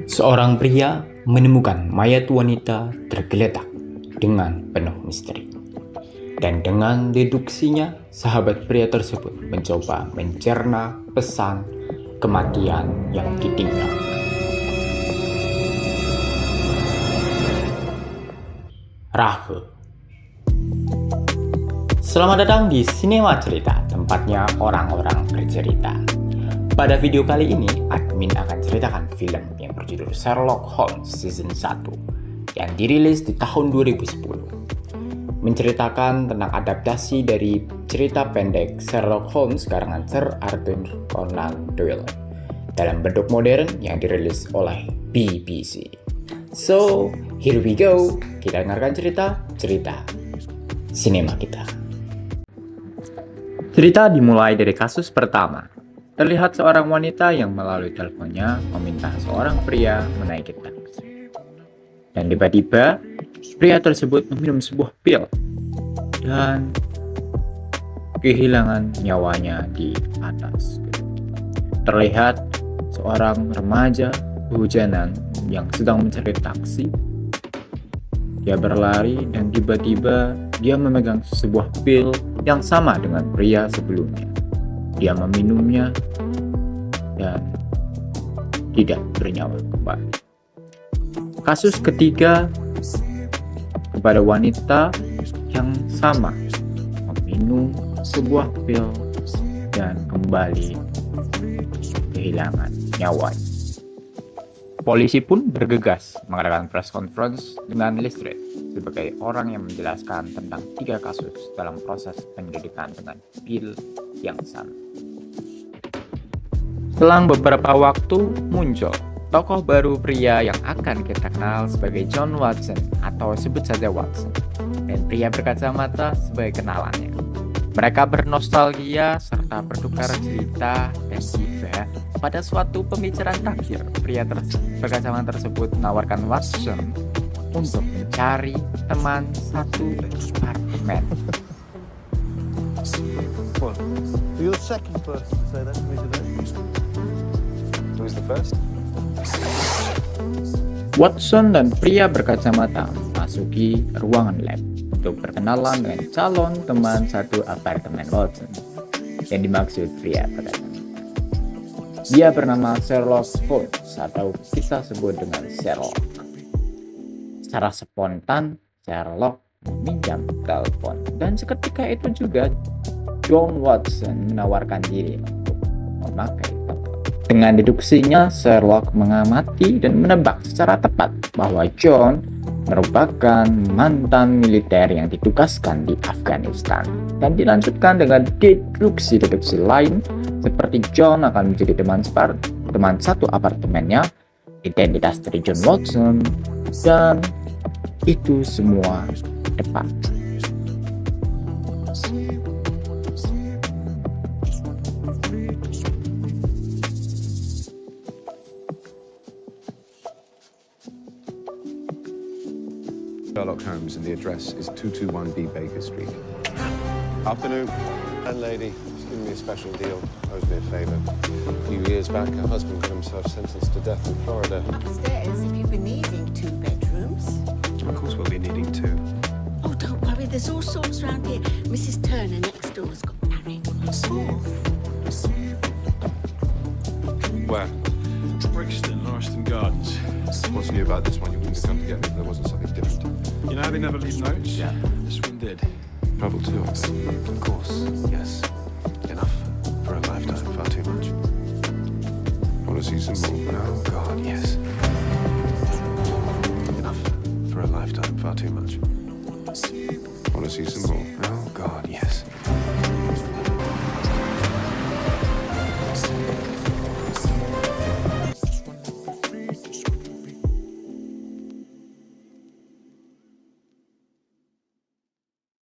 Seorang pria menemukan mayat wanita tergeletak dengan penuh misteri. Dan dengan deduksinya, sahabat pria tersebut mencoba mencerna pesan kematian yang ditinggal. Rahe. Selamat datang di Sinema Cerita, tempatnya orang-orang bercerita. Pada video kali ini, admin akan ceritakan film yang berjudul Sherlock Holmes Season 1 yang dirilis di tahun 2010. Menceritakan tentang adaptasi dari cerita pendek Sherlock Holmes karangan Sir Arthur Conan Doyle dalam bentuk modern yang dirilis oleh BBC. So, here we go. Kita dengarkan cerita sinema kita. Cerita dimulai dari kasus pertama. Terlihat seorang wanita yang melalui teleponnya meminta seorang pria menaiki taksi. Dan tiba-tiba, pria tersebut meminum sebuah pil dan kehilangan nyawanya di atas. Terlihat seorang remaja kehujanan yang sedang mencari taksi. Dia berlari dan tiba-tiba dia memegang sebuah pil yang sama dengan pria sebelumnya. Dia meminumnya dan tidak bernyawa kembali. Kasus ketiga kepada wanita yang sama meminum sebuah pil dan kembali kehilangan nyawanya. Polisi pun bergegas mengadakan press conference dengan Lestrade sebagai orang yang menjelaskan tentang 3 kasus dalam proses penyelidikan dengan pil yang sama. Selang beberapa waktu muncul tokoh baru pria yang akan kita kenal sebagai John Watson atau sebut saja Watson, dan pria berkacamata sebagai kenalannya. Mereka bernostalgia serta bertukar cerita dan tiba pada suatu pembicaraan terakhir, pria berkacamata tersebut menawarkan Watson untuk mencari teman satu apartemen. Well, you're the second person to say that to me today. Who's the first? Watson dan pria berkacamata memasuki ruangan lab untuk berkenalan dengan calon teman satu apartemen Watson yang dimaksud pria berkacamata. Dia bernama Sherlock Holmes atau kita sebut dengan Sherlock. Secara spontan, Sherlock meminjam telepon dan seketika itu juga John Watson menawarkan diri untuk memakai telepon. Dengan deduksinya, Sherlock mengamati dan menebak secara tepat bahwa John merupakan mantan militer yang ditugaskan di Afghanistan. Dan dilanjutkan dengan deduksi-deduksi lain seperti John akan menjadi teman satu apartemennya, identitas dari John Watson, dan itu semua tepat. Sherlock Holmes, and the address is 221B Baker Street. Afternoon. Landlady, she's given me a special deal. Owes me a favour. A few years back, her husband got himself sentenced to death in Florida. Upstairs, if you've been needing 2 bedrooms. Of course we'll be needing 2. Oh, don't worry, there's all sorts around here. Mrs. Turner next door's got married. Where? Brixton, Norriston Gardens. What's new about this one? You wouldn't have come to get me if there wasn't something different. You know how they never leave notes? Yeah. This one did. Trouble too, I bet. Of course, yes. Enough for a lifetime, far too much. Want to see some more? Oh, God, yes. Enough for a lifetime, far too much. Want to see some more? Oh, God, yes.